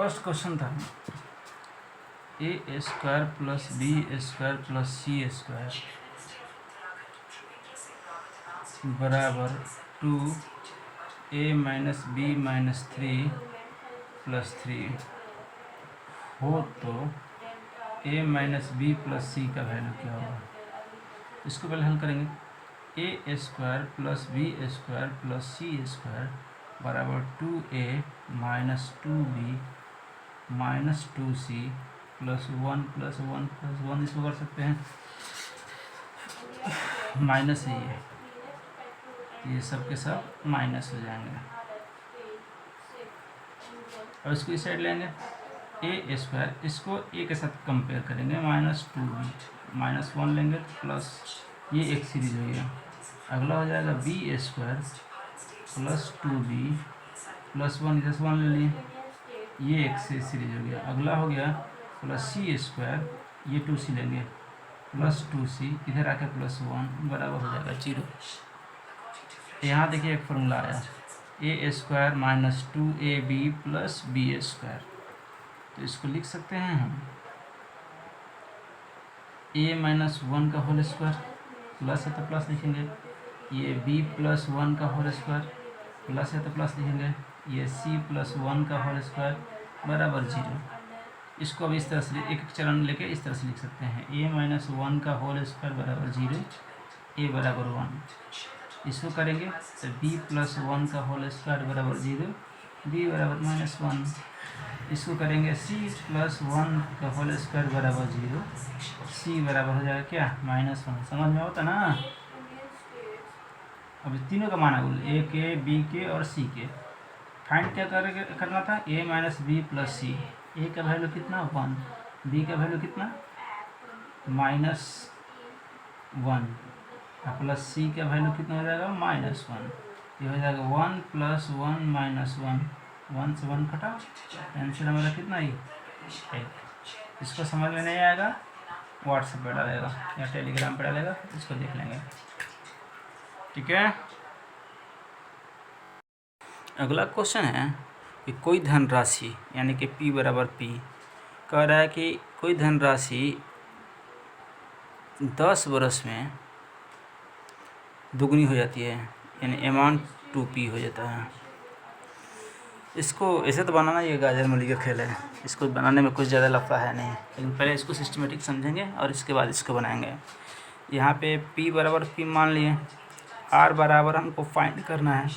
First question था A square plus B square plus C square बराबर 2a minus B minus 3 plus 3 हो तो a minus B plus C का value क्या होगा। इसको पहले हल करेंगे। A square plus B square plus C square बराबर 2a minus 2b minus 2c plus 1 plus 1 plus 1। इसको कर सकते हैं माइनस है, ये सब के सब माइनस हो जाएंगे। और इसको इस साइड लेंगे ए स्क्वायर, इसको ए के साथ कंपेयर करेंगे माइनस 2b माइनस 1 लेंगे तो प्लस ये एक सीरीज हो गया। अगला हो जाएगा B square plus 2b plus 1 इधर से 1 ले लिए, ये एक से सीरीज हो गया। अगला हो गया प्लस सी स्क्वायर, ये 2c लेंगे प्लस 2c इधर आके प्लस 1 बराबर हो जाएगा 0। यहाँ देखिए एक फॉर्मूला आया A square minus 2ab plus B square, तो इसको लिख सकते हैं हम a माइनस 1 का होल स्क्वायर, प्लस है तो प्लस लिखेंगे, ये b प्लस 1 का होल स्क्वायर, प्लस है तो प्लस लिखेंगे, ये c प्लस 1 का होल स्क्वायर बराबर 0। इसको अब इस तरह से एक चरण लेके इस तरह से लिख सकते हैं a माइनस 1 का होल स्क्वायर बराबर 0, a बराबर 1। इसको करेंगे तो b प्लस 1 का होल स्क्वायर बराबर 0, b बराबर माइनस 1। इसको करेंगे c प्लस 1 का होल स्क्वायर बराबर 0, c बराबर हो जाएगा क्या माइनस 1। समझ में होता ना। अब तीनों का माना बोल a के b के और c के फाइंड क्या करना था a minus B plus C. a का वैल्यू कितना 1, b का वैल्यू कितना माइनस 1 प्लस c का वैल्यू कितना हो जाएगा माइनस 1। ये हो जाएगा 1 प्लस 1 माइनस 1, 1 से 1 कटा, आंसर हमारा कितना ही 1। इसको समझ में नहीं आएगा व्हाट्सएप पे डालेगा या टेलीग्राम पे डालेगा, इसको देख लेंगे, ठीक है। अगला क्वेश्चन है कि कोई धनराशि यानी कि p बराबर p कह रहा है कि कोई धनराशि 10 वर्ष में दुगनी हो जाती है, यानी अमाउंट 2p हो जाता है। इसको ऐसे तो बनाना ये गाजर मूली का खेल है, इसको बनाने में कुछ ज़्यादा लफड़ा है नहीं, लेकिन पहले इसको सिस्टमेटिक समझेंगे और इसके बाद इसको बनाएंगे। यहाँ पे p बराबर p मान लिए, r बराबर हमको फाइंड करना है,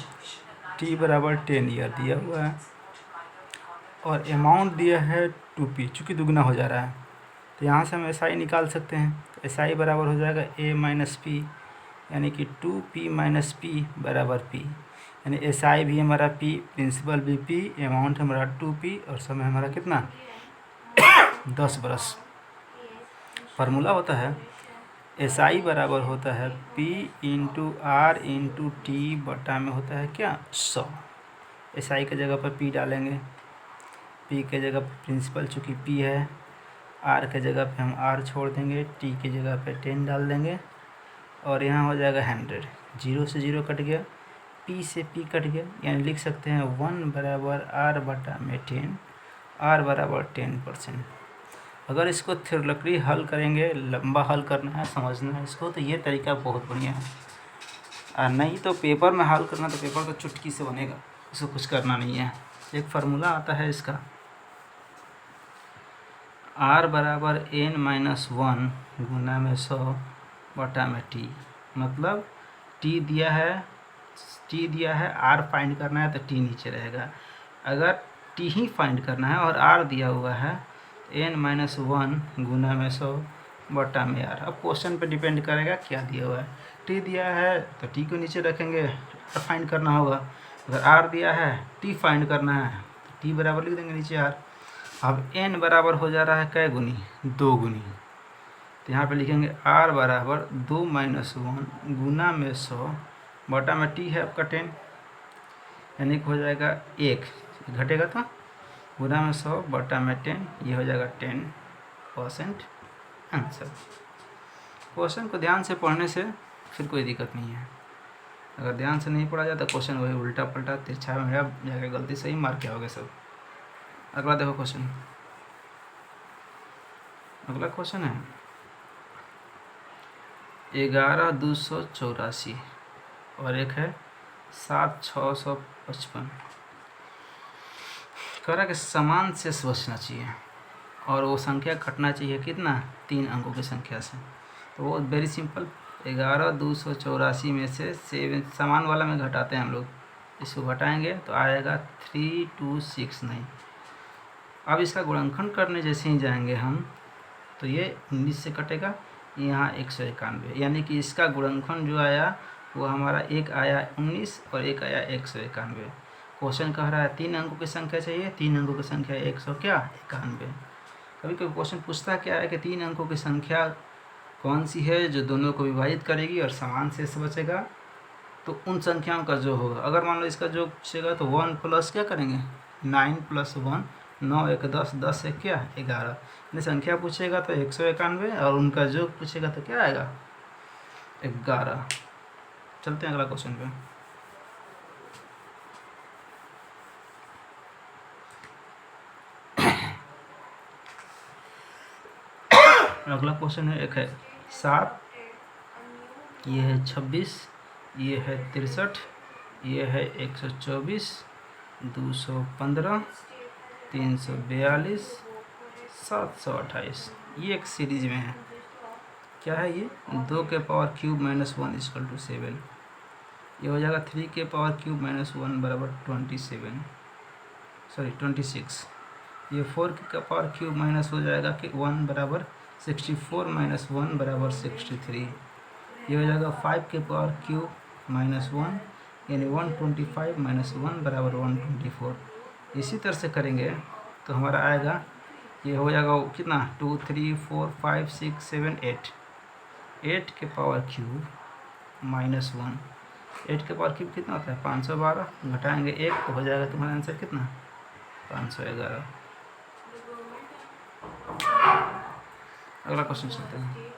t बराबर 10 ईयर दिया हुआ है और अमाउंट दिया है 2p, चूँकि दुगना हो जा रहा है तो यहाँ से हम SI निकाल सकते हैं। SI बराबर हो जाएगा a माइनस p, यानी कि 2p माइनस p बराबर p, यानी SI भी हमारा p, प्रिंसिपल भी p, अमाउंट हमारा 2p और समय हमारा कितना 10 बरस। फार्मूला होता है SI बराबर होता है p into R into T बटा में होता है क्या 100। SI के जगह पर p डालेंगे, p के जगह पर प्रिंसिपल चूँकि p है, r के जगह पे हम r छोड़ देंगे, t के जगह पे 10 डाल देंगे और यहाँ हो जाएगा 100। 0 से 0 कट गया, p से p कट गया, यानी लिख सकते हैं 1 बराबर r बटा में 10, r बराबर 10%। अगर इसको थ्योरेटिकली हल करेंगे, लंबा हल करना है, समझना है इसको, तो ये तरीका बहुत बढ़िया है। और नहीं तो पेपर में हल करना तो पेपर तो चुटकी से बनेगा, इसको कुछ करना नहीं है। एक फार्मूला आता है इसका r बराबर n माइनस 1 गुना में 100 बटा में t, मतलब t दिया है r फाइंड करना है तो t नीचे रहेगा। अगर t ही फाइंड करना है और r दिया हुआ है n माइनस 1 गुना में 100 बटा में r। अब क्वेश्चन पे डिपेंड करेगा क्या दिया हुआ है। t दिया है तो t को नीचे रखेंगे, r फाइंड करना होगा। अगर r दिया है t फाइंड करना है तो t बराबर लिख देंगे नीचे r। अब n बराबर हो जा रहा है कै गुनी 2 गुनी, तो यहाँ पे लिखेंगे r बराबर 2 माइनस 1 गुना में 100 बटा में t है आपका 10, यानी कि हो जाएगा 1 घटेगा तो गुना में 100 बटा में 10, ये हो जाएगा 10% आंसर। क्वेश्चन को ध्यान से पढ़ने से फिर कोई दिक्कत नहीं है। अगर ध्यान से नहीं पढ़ा जाता क्वेश्चन वही उल्टा पलटा तिरछा मेरा जाकर गलती से ही मार के आओगे सब। अगला देखो क्वेश्चन, अगला क्वेश्चन है 11,284 और एक है 7,655। कह रहा कि समान शेष बचना चाहिए और वो संख्या घटना चाहिए कितना, 3 अंकों की संख्या से। तो वो वेरी सिंपल, 11,284 में से 7 समान वाला में घटाते हैं हम लोग, इसको घटाएंगे तो आएगा 3269। अब इसका गुणनखंड करने जैसे ही जाएंगे हम तो ये 19 से कटेगा, यहाँ 191, यानी कि इसका गुणनखंड जो आया वो हमारा एक आया 19 और एक आया 191। क्वेश्चन कह रहा है 3 अंकों की संख्या चाहिए, 3 अंकों की संख्या 191। कभी कभी क्वेश्चन पूछता क्या है कि 3 अंकों की संख्या कौन सी है जो दोनों को विभाजित करेगी और समान शेष बचेगा। तो उन संख्याओं का जो होगा, अगर मान लो इसका जो पूछेगा तो 1 प्लस क्या करेंगे 9 + 1, 9 1 10, 10 1 क्या 11। यदि संख्या पूछेगा तो 191 और उनका जो पूछेगा तो क्या आएगा 11। चलते हैं अगला क्वेश्चन पे। अगला क्वेश्चन है, एक है 7, ये है 26, ये है 63, ये है 124, 215, 342, 728। ये एक सीरीज में है। क्या है ये 2 के पावर क्यूब माइनस 1 = 7। ये हो जाएगा 3 के पावर क्यूब माइनस 1 बराबर 26। ये 4 के पावर क्यूब माइनस हो जाएगा कि 1 बराबर 64 माइनस 1 बराबर 63। ये हो जाएगा 5 के पावर क्यूब माइनस 1 यानी 125 माइनस 1 बराबर 124। इसी तरह से करेंगे तो हमारा आएगा, ये हो जाएगा कितना 2 3 4 5 6 7 8। 8 के पावर क्यूब माइनस 1, 8 के पावर क्यूब कितना होता है 512, घटाएंगे 1 तो हो जाएगा तुम्हारा आंसर कितना 511। अगला क्वेश्चन चलते हैं।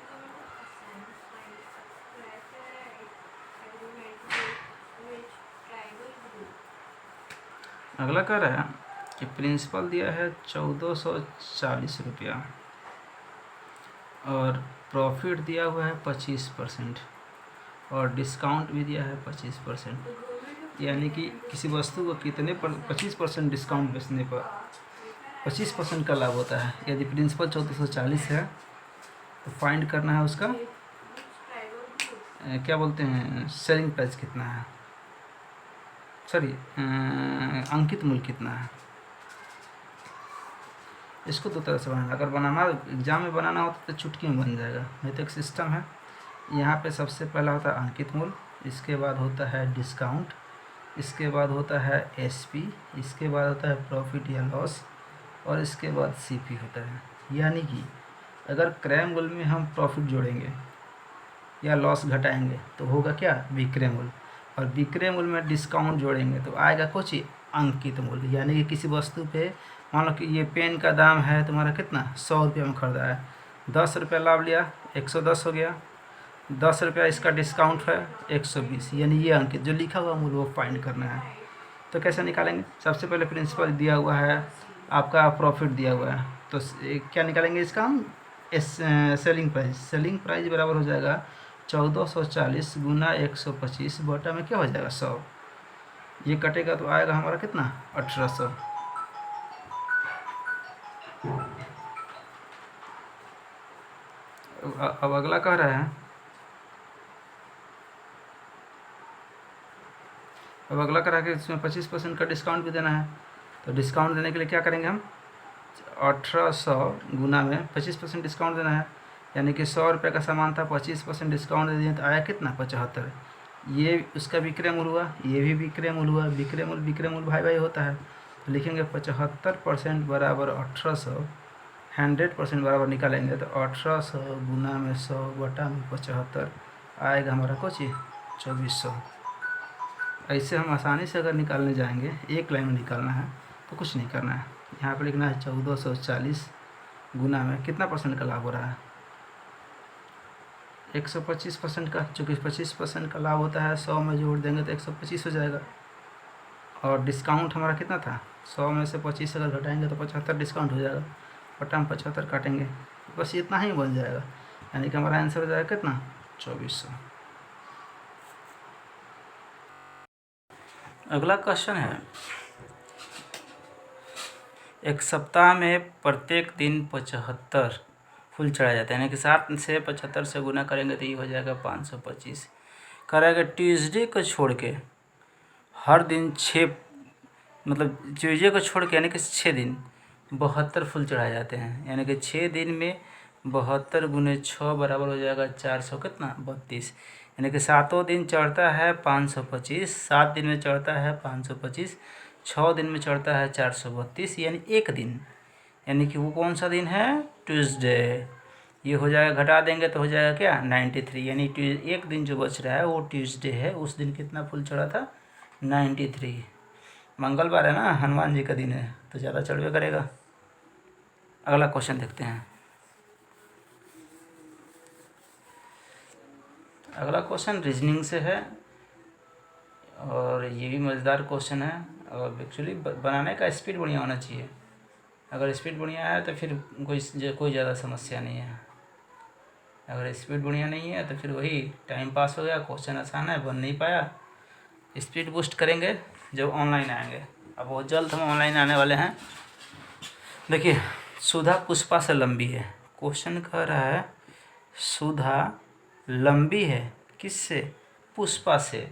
अगला कह रहा है कि प्रिंसिपल दिया है 1440 रुपया और प्रॉफिट दिया हुआ है 25% और डिस्काउंट भी दिया है 25%। यानी कि किसी वस्तु को कितने पर 25% डिस्काउंट बेचने पर 25% का लाभ होता है। यदि प्रिंसिपल 1440 है तो फाइंड करना है उसका क्या बोलते हैं सेलिंग प्राइस कितना है, सॉरी अंकित मूल्य कितना है। इसको दो तरह से बनाना, अगर बनाना एग्जाम में बनाना होता तो चुटकी में बन जाएगा, नहीं तो एक सिस्टम है। यहाँ पे सबसे पहला होता है अंकित मूल्य, इसके बाद होता है डिस्काउंट, इसके बाद होता है एसपी, इसके बाद होता है प्रॉफिट या लॉस और इसके बाद सीपी होता है। यानी कि अगर क्रय मूल्य में हम प्रॉफिट जोड़ेंगे या लॉस घटाएंगे तो होगा क्या विक्रय मूल्य, और विक्रय मूल्य में डिस्काउंट जोड़ेंगे तो आएगा कुछ अंकित मूल्य। यानी कि किसी वस्तु पे मान लो कि ये पेन का दाम है तुम्हारा कितना 100 रुपये में खरीदा है, 10 रुपये लाभ लिया 110 हो गया, 10 रुपया इसका डिस्काउंट है 120, यानी ये अंकित जो लिखा हुआ मूल्य वो फाइंड करना है। तो कैसे निकालेंगे, सबसे पहले प्रिंसिपल दिया हुआ है, आपका प्रॉफिट दिया हुआ है, तो क्या निकालेंगे इसका हम सेलिंग प्राइस बराबर हो जाएगा 1440 गुना 125 बटा में क्या हो जाएगा 100। ये कटेगा तो आएगा हमारा कितना 1800। अब अगला कह रहा है, अब अगला कह रहा है कि इसमें 25% का डिस्काउंट भी देना है। तो डिस्काउंट देने के लिए क्या करेंगे हम 1800 गुना में 25% डिस्काउंट देना है, यानी कि 100 रुपये का सामान था 25% डिस्काउंट दे दिए तो आया कितना 75। ये उसका विक्रय मूल्य हुआ, ये भी विक्रय मूल्य हुआ, विक्रय मूल्य भाई भाई होता है। तो लिखेंगे 75% बराबर 1800, 100% बराबर निकालेंगे तो 1800 गुना में 100 बटा में 75 आएगा हमारा कुछ 2400। ऐसे हम आसानी से अगर निकालने जाएंगे, एक लाइन में निकालना है तो कुछ नहीं करना है, यहाँ पे लिखना है 1440 गुना में कितना परसेंट का लाभ हो रहा है 125% का, चूँकि 25% का लाभ होता है 100 में जोड़ देंगे तो 125 हो जाएगा और डिस्काउंट हमारा कितना था, 100 में से 25 अगर घटाएंगे तो 75 डिस्काउंट हो जाएगा, बटा हम 75 काटेंगे, बस इतना ही बन जाएगा, यानी कि हमारा आंसर हो जाएगा कितना, 2400। अगला क्वेश्चन है, एक सप्ताह में प्रत्येक दिन 75 फूल चढ़ाया जाता है, यानी कि 7 से 75 से गुना करेंगे तो ये हो जाएगा 525। करेंगे ट्यूसडे को छोड़ के हर दिन 6, मतलब ट्यूसडे को छोड़ के यानी कि 6 दिन 72 फूल चढ़ाए जाते हैं, यानी कि 6 दिन में 72 गुने 6 बराबर हो जाएगा 400 कितना 32, यानी कि 7 दिन चढ़ता है 525, 7 दिन में चढ़ता है 525, 6 दिन में चढ़ता है 432, यानी एक दिन, यानी कि वो कौन सा दिन है, ट्यूसडे। ये हो जाएगा, घटा देंगे तो हो जाएगा क्या 93, यानी एक दिन जो बच रहा है वो ट्यूसडे है, उस दिन कितना फूल चढ़ा था 93। मंगलवार है ना, हनुमान जी का दिन है तो ज़्यादा चढ़वे करेगा। अगला क्वेश्चन देखते हैं। अगला क्वेश्चन रीजनिंग से है और ये भी मज़ेदार क्वेश्चन है, और एक्चुअली बनाने का स्पीड बढ़िया होना चाहिए, अगर स्पीड बढ़िया है तो फिर कोई ज़्यादा समस्या नहीं है, अगर स्पीड बढ़िया नहीं है तो फिर वही टाइम पास हो गया, क्वेश्चन आसान है बन नहीं पाया। स्पीड बूस्ट करेंगे जब ऑनलाइन आएंगे, अब बहुत जल्द हम ऑनलाइन आने वाले हैं। देखिए, सुधा पुष्पा से लंबी है, क्वेश्चन कह रहा है सुधा लंबी है किससे, पुष्पा से,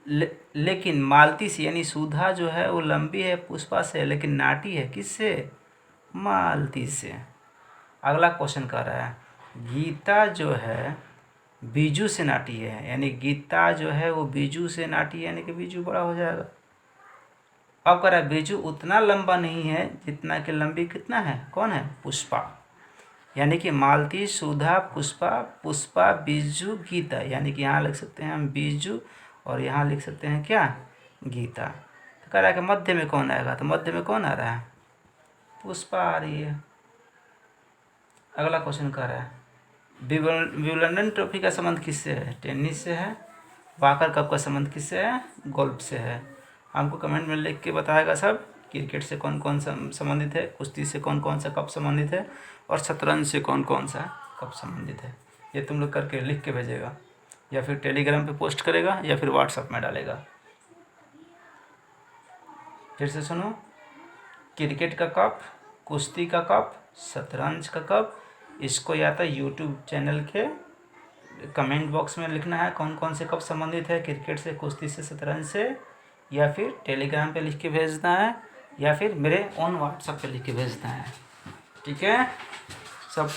लेकिन मालती से, यानी सुधा जो है वो लंबी है पुष्पा से, लेकिन नाटी है किससे, मालती से। अगला क्वेश्चन कह रहा है गीता जो है बीजू से नाटी है, यानी गीता जो है वो बीजू से नाटी है, यानी कि बीजू बड़ा हो जाएगा। अब कह रहा है बीजू उतना लंबा नहीं है जितना कि लंबी कितना है, कौन है, पुष्पा, यानी कि मालती, सुधा, पुष्पा, पुष्पा, बीजू, गीता, यानी कि यहाँ लिख सकते हैं हम बीजू और यहाँ लिख सकते हैं क्या, गीता। तो कह रहा है कि मध्य में कौन आएगा, तो मध्य में कौन आ रहा है, पुष्पा आ रही है। अगला क्वेश्चन कह रहा है विंबलडन ट्रॉफी का संबंध किससे है, टेनिस से है। वाकर कप का संबंध किससे है, गोल्फ से है। हमको कमेंट में लिख के बताएगा सब, क्रिकेट से कौन कौन सा संबंधित है, कुश्ती से कौन कौन सा कप संबंधित है, और शतरंज से कौन कौन सा कप संबंधित है। ये तुम लोग करके लिख के भेजेगा, या फिर टेलीग्राम पे पोस्ट करेगा, या फिर व्हाट्सएप में डालेगा। फिर से सुनो, क्रिकेट का कप, कुश्ती का कप, शतरंज का कप, इसको या तो यूट्यूब चैनल के कमेंट बॉक्स में लिखना है कौन कौन से कप संबंधित है, क्रिकेट से, कुश्ती से, शतरंज से, या फिर टेलीग्राम पे लिख के भेजना है, या फिर मेरे ऑन व्हाट्सएप पे लिख के भेजना है। ठीक है, सब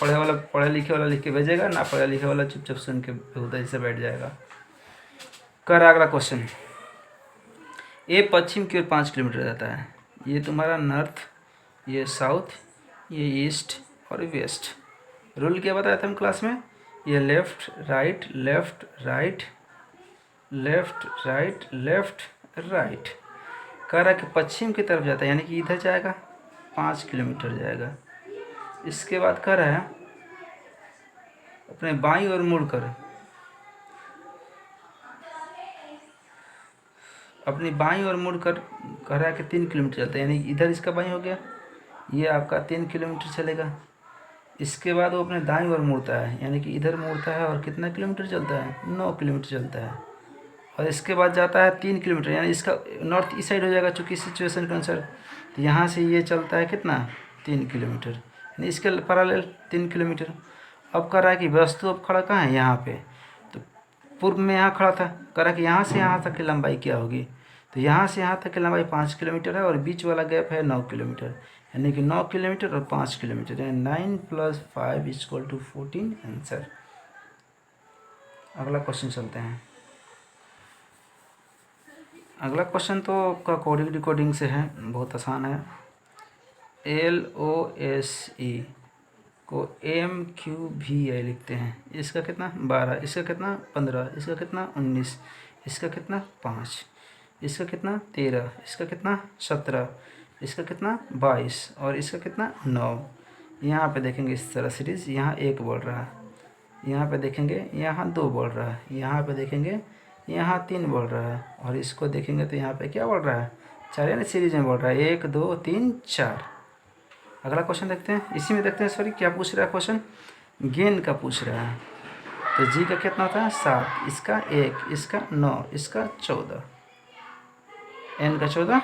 पढ़े लिखे वाला लिख के भेजेगा, ना पढ़े लिखे वाला चुपचाप सुन के उधर से बैठ जाएगा। कर अगला क्वेश्चन, ये पश्चिम की ओर 5 किलोमीटर जाता है, ये तुम्हारा नॉर्थ, ये साउथ, ये ईस्ट और वेस्ट। रूल क्या बताया था हम क्लास में, ये left right left right left right left right. कह रहा है कि पश्चिम की तरफ जाता है, यानी कि इधर जाएगा 5 किलोमीटर जाएगा। इसके बाद कह रहा है अपने बाईं ओर मुड़कर, अपनी बाईं ओर मुड़कर कह रहा है कि 3 किलोमीटर चलता है, यानी इधर इसका बाईं हो गया, ये आपका 3 किलोमीटर चलेगा। इसके बाद वो अपने दाईं ओर मुड़ता है, यानी कि इधर मुड़ता है और कितना किलोमीटर चलता है, 9 किलोमीटर चलता है। और इसके बाद जाता है 3 किलोमीटर, यानी इसका नॉर्थ ईस्ट साइड हो जाएगा चूँकि सिचुएशन के अनुसार। तो यहाँ से ये चलता है कितना, 3 किलोमीटर, यानी इसके पैरेलल 3 किलोमीटर। अब कह रहा है कि वस्तु अब खड़ा कहाँ है, यहाँ पे, तो पूर्व में यहाँ खड़ा था। कह रहा है कि यहाँ से यहाँ तक की लंबाई क्या होगी, तो यहाँ से यहाँ तक की लंबाई 5 किलोमीटर है, और बीच वाला गैप है 9 किलोमीटर, यानी कि 9 किलोमीटर और 5 किलोमीटर, यानी 9 + 5 = 14 आंसर। अगला क्वेश्चन चलते हैं। अगला क्वेश्चन तो का कोडिंग डिकोडिंग से है, बहुत आसान है। LOSE को MQVI लिखते हैं, इसका कितना 12, इसका कितना 15, इसका कितना 19, इसका कितना 5, इसका कितना 13, इसका कितना 17, इसका कितना 22 और इसका कितना 9। यहाँ पे देखेंगे इस तरह सीरीज, यहाँ 1 बोल रहा है, यहाँ पे देखेंगे यहाँ 2 बोल रहा है, यहाँ पे देखेंगे यहाँ 3 बढ़ रहा है, और इसको देखेंगे तो यहाँ पे क्या बढ़ रहा है, 4, यानी सीरीज में बढ़ रहा है, 1 2 3 4। अगला क्वेश्चन देखते हैं, इसी में देखते हैं, सॉरी क्या पूछ रहा है क्वेश्चन, गेन का पूछ रहा है। तो जी का कितना होता है 7, इसका 1, इसका 9, इसका 14, एन का 14।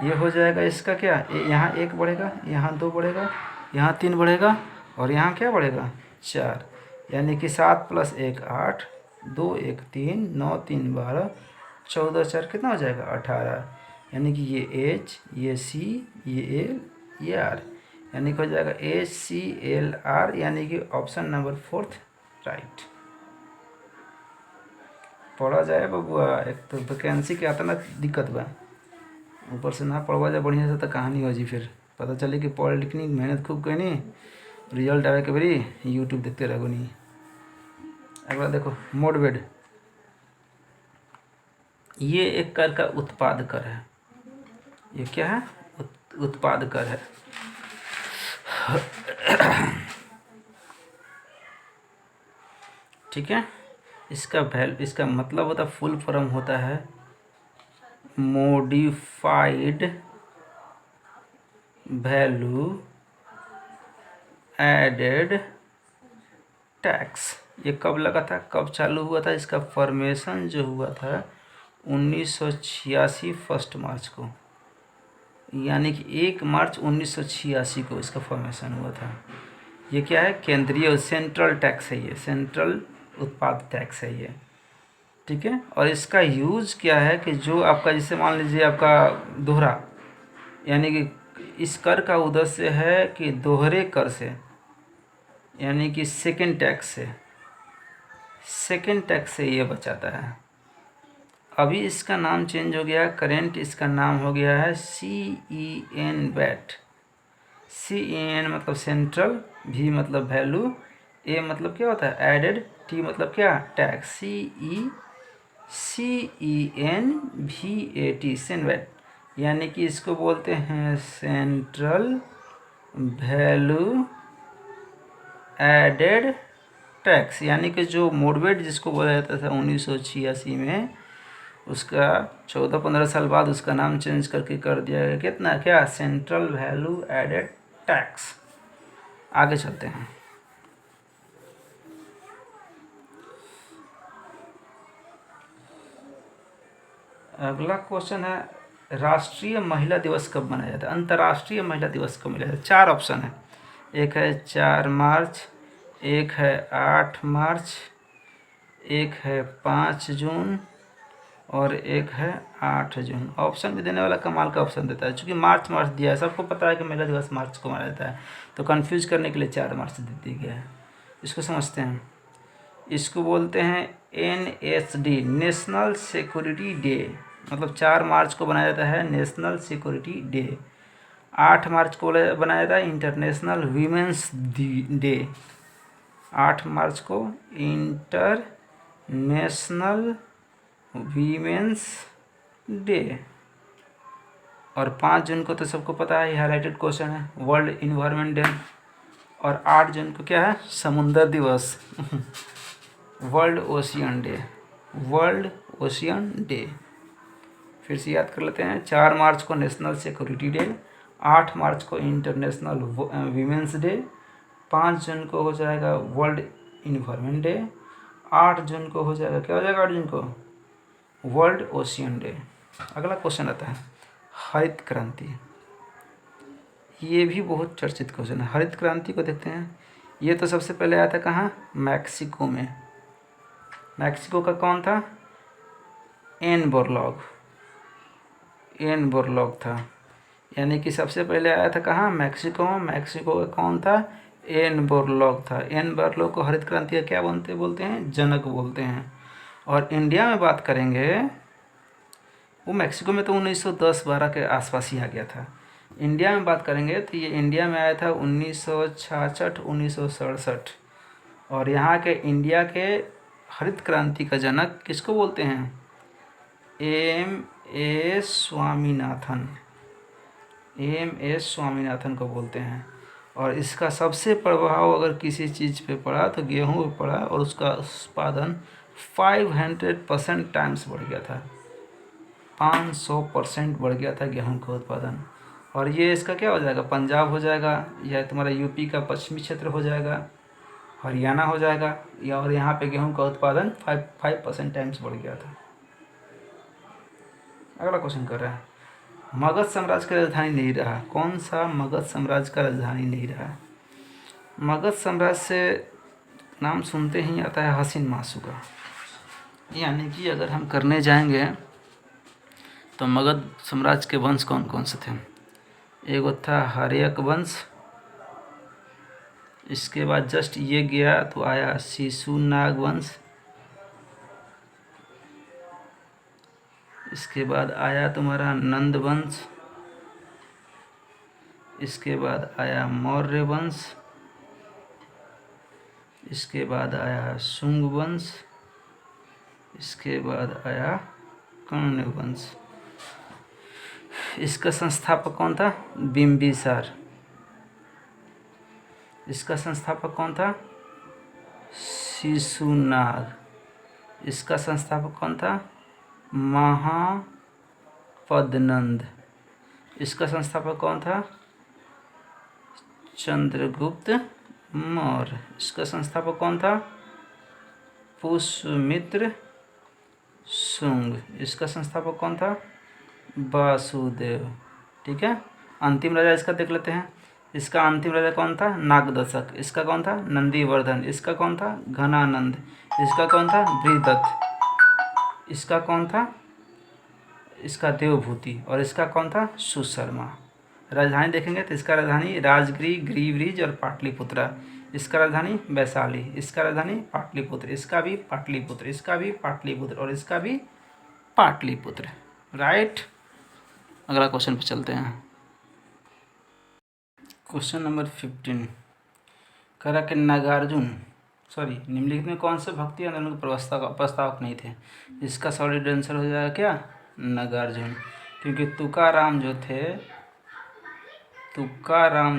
ये हो जाएगा इसका क्या, यहाँ 1 बढ़ेगा, यहाँ 2 बढ़ेगा, यहाँ 3 बढ़ेगा, और यहाँ क्या बढ़ेगा 4, यानी कि 7 + 1 8, 2 1 3, 9 3 12, 14 4 कितना हो जाएगा 18, यानी कि ये एच, ये सी, ये एल, ये आर, यानी कि हो जाएगा HClR, यानी कि ऑप्शन नंबर 4 राइट। पढ़ा जाए बबुआ, एक तो वैकेंसी के आता ना दिक्कत बा, ऊपर से ना पढ़वा जाए बढ़िया से तो कहानी हो जी, फिर पता चले कि पॉलिटेक्निक मेहनत खूब कहीं, रिजल्ट आवे के बरी यूट्यूब देखते रहो नहीं। अगला देखो मोडवेड, ये एक कर का उत्पाद कर है, ये क्या है उत्पाद कर है। ठीक है, इसका मतलब होता है, फुल फॉर्म होता है मॉडिफाइड वैल्यू एडेड टैक्स। ये कब लगा था, कब चालू हुआ था, इसका फॉर्मेशन जो हुआ था 1986 1 मार्च को, यानी कि 1 मार्च 1986 को इसका फॉर्मेशन हुआ था। ये क्या है, केंद्रीय सेंट्रल टैक्स है, ये सेंट्रल उत्पाद टैक्स है ये। ठीक है, और इसका यूज़ क्या है कि जो आपका, जैसे मान लीजिए आपका दोहरा, यानी कि इस कर का उद्देश्य है कि दोहरे कर से, यानी कि सेकंड टैक्स से ये बचाता है। अभी इसका नाम चेंज हो गया, करेंट इसका नाम हो गया है CEN वैट। CEN मतलब सेंट्रल, V मतलब वैल्यू, A मतलब क्या होता है एडेड, T मतलब क्या tax, CEN VAT CENVAT, यानी कि इसको बोलते हैं सेंट्रल वैल्यू एडेड टैक्स। यानी कि जो मोडवेट जिसको बोला जाता था 1986 में, उसका 14-15 साल बाद उसका नाम चेंज करके कर दिया गया कितना, क्या सेंट्रल वैल्यू एडेड टैक्स। आगे चलते हैं, अगला क्वेश्चन है राष्ट्रीय महिला दिवस कब मनाया जाता है, अंतर्राष्ट्रीय महिला दिवस कब मनाया जाता है। 4 ऑप्शन है, एक है 4 मार्च, एक है 8 मार्च, एक है 5 जून, और एक है 8 जून। ऑप्शन भी देने वाला कमाल का ऑप्शन देता है, चूँकि मार्च दिया है, सबको पता है कि महिला दिवस मार्च को मनाया जाता है, तो कंफ्यूज करने के लिए 4 मार्च दे दिया गया है। इसको समझते हैं, इसको बोलते हैं NSD, नेशनल सिक्योरिटी डे, मतलब 4 मार्च को बनाया जाता है नेशनल सिक्योरिटी डे। 8 मार्च को बनाया जाता है इंटरनेशनल वीमेंस डे, 8 मार्च को इंटरनेशनल वीमेंस डे, और 5 जून को तो सबको पता है, हाईलाइटेड क्वेश्चन है, वर्ल्ड इन्वायरमेंट डे, और 8 जून को क्या है समुद्र दिवस वर्ल्ड ओशियन डे। फिर से याद कर लेते हैं, 4 मार्च को नेशनल सिक्योरिटी डे, 8 मार्च को इंटरनेशनल वीमेंस डे, 5 जून को हो जाएगा वर्ल्ड इन्वायरमेंट डे, 8 जून को हो जाएगा, क्या हो जाएगा 8 जून को वर्ल्ड ओशियन डे। अगला क्वेश्चन आता है हरित क्रांति, ये भी बहुत चर्चित क्वेश्चन है। हरित क्रांति को देखते हैं, ये तो सबसे पहले आया था कहाँ, मैक्सिको में। मैक्सिको का कौन था, एन बोरलॉग था, यानी कि सबसे पहले आया था कहाँ मैक्सिको में। मैक्सिको का कौन था, एन बोरलॉग था। एन बोरलॉग को हरित क्रांति का क्या बोलते हैं, जनक बोलते हैं। और इंडिया में बात करेंगे, वो मैक्सिको में तो 1910-12 के आसपास ही आ गया था। इंडिया में बात करेंगे तो ये इंडिया में आया था 1966-1967, और यहाँ के इंडिया के हरित क्रांति का जनक किसको बोलते हैं, M.A. स्वामीनाथन को बोलते हैं। और इसका सबसे प्रभाव अगर किसी चीज़ पे पड़ा तो गेहूं पे पड़ा, और उसका उत्पादन 500% टाइम्स बढ़ गया था, 500% बढ़ गया था गेहूं का उत्पादन। और ये इसका क्या हो जाएगा, पंजाब हो जाएगा, या तुम्हारा यूपी का पश्चिमी क्षेत्र हो जाएगा, हरियाणा हो जाएगा, या और यहाँ पे गेहूं का उत्पादन 5% टाइम्स बढ़ गया था। अगला क्वेश्चन कर रहा है, मगध साम्राज्य का राजधानी नहीं रहा, कौन सा मगध साम्राज्य का राजधानी नहीं रहा। मगध साम्राज्य से नाम सुनते ही आता है हसीन माशुका, यानी कि अगर हम करने जाएंगे तो मगध साम्राज्य के वंश कौन कौन से थे। एगो था हर्यक वंश, इसके बाद जस्ट ये गया तो आया शिशुनाग वंश, इसके बाद आया तुम्हारा नंद वंश, इसके बाद आया मौर्य वंश, इसके बाद आया शुंग वंश, इसके बाद आया कर्ण वंश। इसका संस्थापक कौन था, बिंबिसार। इसका संस्थापक कौन था, शिशुनाग। इसका संस्थापक कौन था, महापद्नंद। इसका संस्थापक कौन था, चंद्रगुप्त मौर्य। इसका संस्थापक कौन था, पुष्यमित्र शुंग। इसका संस्थापक कौन था, वासुदेव। ठीक है, अंतिम राजा इसका देख लेते हैं। इसका अंतिम राजा कौन था, नागदशक। इसका कौन था, नंदीवर्धन। इसका कौन था, घनानंद। इसका कौन था, बृहदत्त। इसका कौन था, इसका देवभूति। और इसका कौन था, सुशर्मा। राजधानी देखेंगे तो इसका राजधानी राजगृह, ग्रीवरिज और पाटलिपुत्रा। इसका राजधानी वैशाली। इसका राजधानी पाटलिपुत्र। इसका भी पाटलिपुत्र। इसका भी पाटलिपुत्र और इसका भी पाटलिपुत्र। राइट, अगला क्वेश्चन पे चलते हैं। क्वेश्चन नंबर 15 कह रहा कि निम्नलिखित में कौन से भक्ति आंदोलन के प्रस्तावक नहीं थे। इसका सॉलिड आंसर हो जाएगा क्या, नागार्जुन। क्योंकि तुकाराम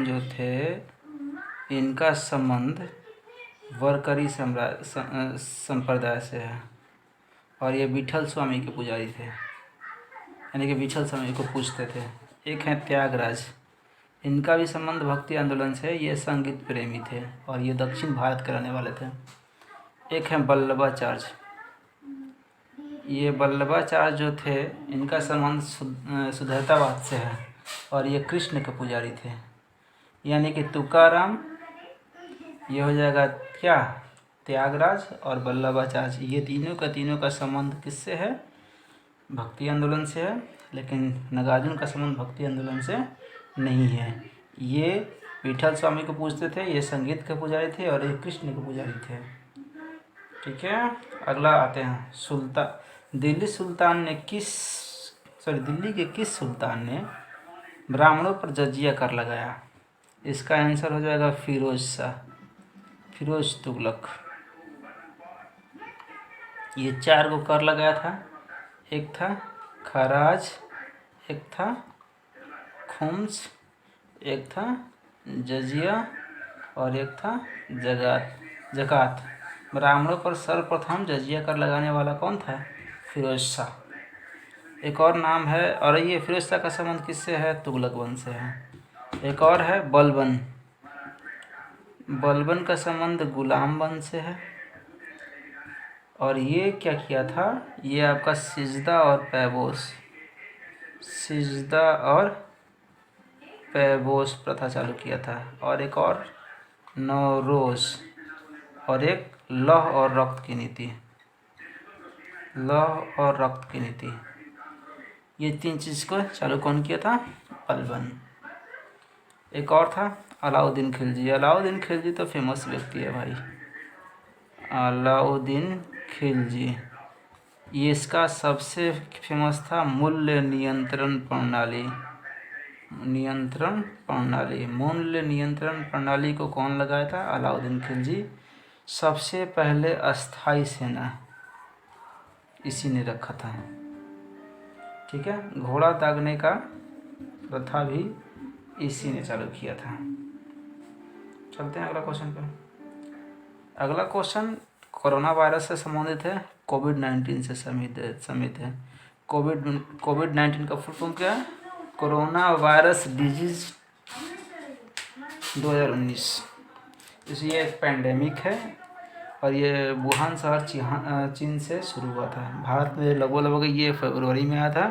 जो थे इनका संबंध वरकरी संप्रदाय से है, और ये विठल स्वामी के पुजारी थे, यानी कि विठल स्वामी को पूजते थे। एक है त्यागराज, इनका भी संबंध भक्ति आंदोलन से, ये संगीत प्रेमी थे और ये दक्षिण भारत के रहने वाले थे। एक है वल्लभाचार्य, ये वल्लभाचार्य जो थे इनका संबंध शुद्धतावाद से है और ये कृष्ण के पुजारी थे। यानी कि तुकाराम, ये हो जाएगा क्या, त्यागराज, और वल्लभाचार्य, ये तीनों का संबंध किससे है, भक्ति आंदोलन से है। लेकिन नागार्जुन का संबंध भक्ति आंदोलन से नहीं है। ये विठल स्वामी को पूजते थे, ये संगीत के पुजारी थे और ये कृष्ण के पुजारी थे। ठीक है, अगला आते हैं दिल्ली के किस सुल्तान ने ब्राह्मणों पर जजिया कर लगाया। इसका आंसर हो जाएगा फिरोज तुगलक। ये 4 को कर लगाया था, एक था खराज, एक था खुम्स, एक था जजिया और एक था जकात। ब्राह्मणों पर सर्वप्रथम जजिया कर लगाने वाला कौन था, फिरोज शाह। एक और नाम है, और ये फिरोज शाह का संबंध किससे है, तुगलक वंश से है। एक और है बलबन का संबंध गुलाम वंश से है। और ये क्या किया था, ये आपका सिजदा और पैबोस प्रथा चालू किया था। और एक और नौरोज, और एक लौह और रक्त की नीति। ये 3 चीज़ को चालू कौन किया था, बलबन। एक और था अलाउद्दीन खिलजी तो फेमस व्यक्ति है भाई, अलाउद्दीन खिलजी। ये इसका सबसे फेमस था मूल्य नियंत्रण प्रणाली को कौन लगाया था, अलाउद्दीन खिलजी। सबसे पहले अस्थाई सेना इसी ने रखा था। ठीक है, घोड़ा दागने का प्रथा भी इसी ने चालू किया था। चलते हैं अगला क्वेश्चन पे। अगला क्वेश्चन कोरोना वायरस से संबंधित है, कोविड-19 से समित है। कोविड-19 का फुल फॉर्म क्या है? Corona virus disease 2019। ये एक पैंडेमिक है और ये वुहान शहर चीन से शुरू हुआ था। भारत में लगभग ये फरवरी में आया था।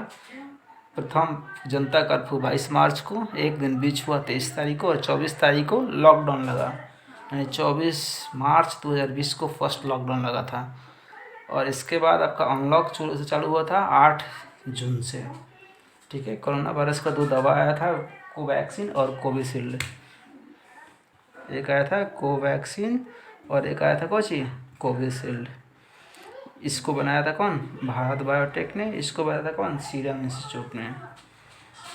प्रथम जनता कर्फ्यू 22 मार्च को, एक दिन बीच हुआ 23 तारीख को, और 24 तारीख को लॉकडाउन लगा। यानी 24 मार्च 2020 को फर्स्ट लॉकडाउन लगा था। और इसके बाद आपका अनलॉक चालू हुआ था 8 जून से। ठीक है। कोरोना वायरस का 2 दवा आया था, कोवैक्सीन और कोविशील्ड। एक आया था कोवैक्सीन और एक आया था कोविशील्ड। इसको बनाया था कौन? भारत बायोटेक ने। इसको बनाया था कौन? सीरम इंस्टीट्यूट ने।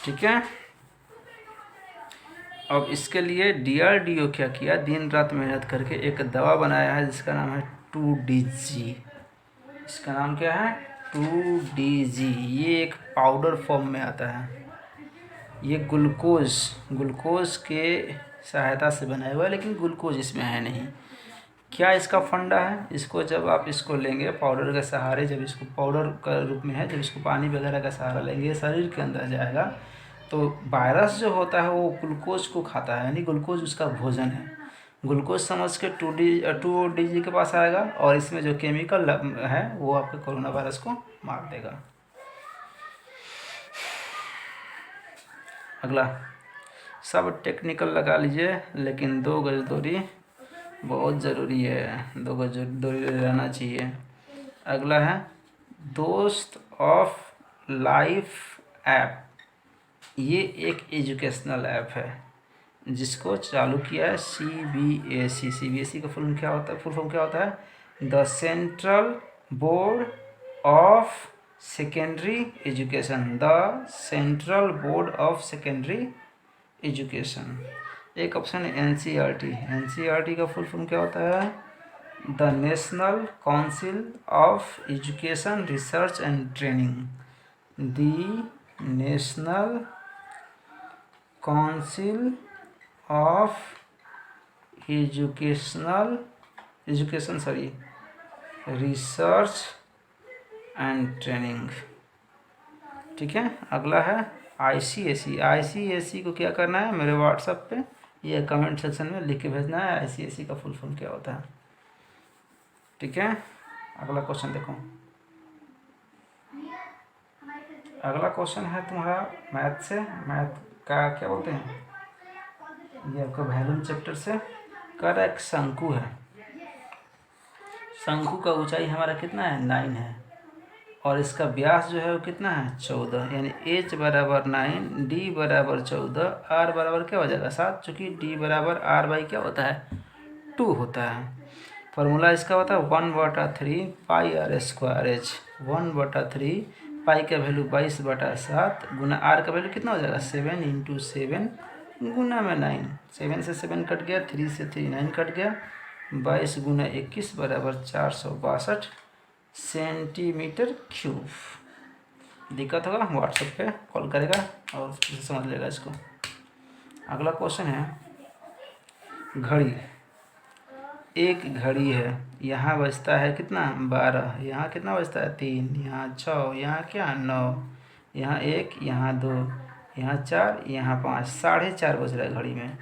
ठीक है। अब इसके लिए DRDO क्या किया? दिन रात मेहनत करके एक दवा बनाया है जिसका नाम है 2DG। इसका नाम क्या है? 2DG। ये एक पाउडर फॉर्म में आता है। ये ग्लूकोज के सहायता से बनाया हुआ है, लेकिन ग्लूकोज इसमें है नहीं। क्या इसका फंडा है? इसको जब आप इसको लेंगे पाउडर के सहारे, जब इसको पाउडर का रूप में है, जब इसको पानी वगैरह का सहारा लेंगे, शरीर के अंदर जाएगा, तो वायरस जो होता है वो ग्लूकोज को खाता है, यानी ग्लूकोज उसका भोजन है। ग्लूकोज समझ के 2DG के पास आएगा और इसमें जो केमिकल है वो आपके कोरोना वायरस को मार देगा। अगला, सब टेक्निकल लगा लीजिए, लेकिन 2 गज दूरी बहुत ज़रूरी है। 2 गज दूरी रहना चाहिए। अगला है दोस्त ऑफ लाइफ ऐप। ये एक एजुकेशनल ऐप है जिसको चालू किया है CBSE। CBSE का फुल फॉर्म क्या होता है? The central board of secondary education. The central board of secondary education. एक ऑप्शन है NCERT का फुल फॉर्म क्या होता है? The national council of education research and training. The national council of education research and training. ठीक है। अगला है ICSE को क्या करना है? मेरे व्हाट्सएप पे या कमेंट सेक्शन में लिख के भेजना है ICSE का फुल फॉर्म क्या होता है। ठीक है। अगला क्वेश्चन देखो। अगला क्वेश्चन है तुम्हारा मैथ से। मैथ का क्या बोलते हैं? ये आपका वैल्यूम चैप्टर से। कर एक शंकु है। शंकु का ऊंचाई हमारा कितना है? 9 है। और इसका व्यास जो है वो कितना है? 14। यानी H बराबर 9, D बराबर 14, R बराबर क्या हो जाएगा? 7, चूँकि D बराबर R बाई क्या होता है? 2 होता है। फॉर्मूला इसका होता है 1/3 पाई R स्क्वायर H। 1/3 पाई का वैल्यू 22/7 गुना R का वैल्यू कितना हो जाएगा? 7 × 7 गुना में 9। 7 से 7 कट गया, 3 से 3 9 कट गया, 22 गुना 21 बराबर 462 सेंटीमीटर क्यूब। दिक्कत होगा व्हाट्सएप पे कॉल करेगा और समझ लेगा इसको। अगला क्वेश्चन है घड़ी। एक घड़ी है, यहाँ बजता है कितना? 12। यहाँ कितना बजता है? 3। यहाँ 6, यहाँ क्या? 9, यहाँ 1, यहाँ 2, यहाँ 4, यहाँ 5। 4:30 बज रहा है घड़ी में।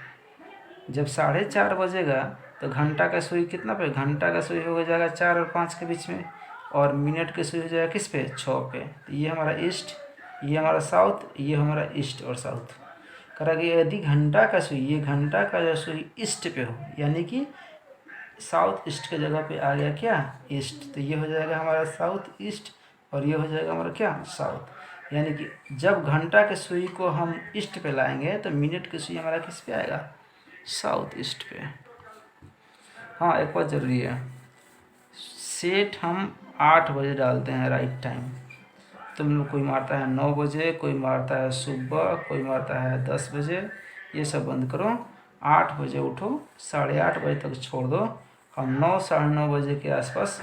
जब 4:30 बजेगा तो घंटा का सुई कितना पे? घंटा का सुई हो जाएगा 4 और 5 के बीच में, और मिनट के सुई हो जाएगा किस पे? 6 पे। तो ये हमारा ईस्ट, ये हमारा साउथ, ये हमारा ईस्ट और साउथ। करा कि यदि घंटा का सुई, ये घंटा का जो सुई ईस्ट पे हो, यानी कि साउथ ईस्ट के जगह पे आ गया क्या? ईस्ट। तो ये हो जाएगा हमारा साउथ ईस्ट और ये हो जाएगा हमारा क्या? साउथ। यानी कि जब घंटा के सुई को हम ईस्ट पे लाएंगे तो मिनट के सुई हमारा किस पे आएगा? साउथ ईस्ट पे। हाँ, एक बात ज़रूरी है, सेट हम 8 बजे डालते हैं राइट टाइम। तुम लोग कोई मारता है 9 बजे, कोई मारता है सुबह, कोई मारता है 10 बजे। ये सब बंद करो। 8 बजे उठो, 8:30 बजे तक छोड़ दो। हम 9 साढ़े 9 बजे के आसपास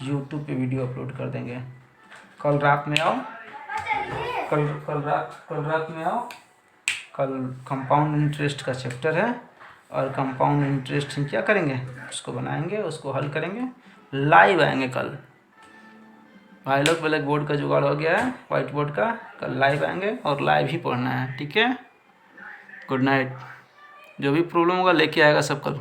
यूट्यूब पे वीडियो अपलोड कर देंगे। कल रात में आओ, कल रात में आओ। कल कंपाउंड इंटरेस्ट का चैप्टर है और कंपाउंड इंटरेस्ट हम क्या करेंगे? उसको बनाएंगे, उसको हल करेंगे। लाइव आएंगे कल। भाई लोग ब्लैक बोर्ड का जुगाड़ हो गया है, वाइट बोर्ड का, कल लाइव आएंगे और लाइव ही पढ़ना है, ठीक है। Good night. जो भी प्रॉब्लम होगा लेके आएगा सब कल।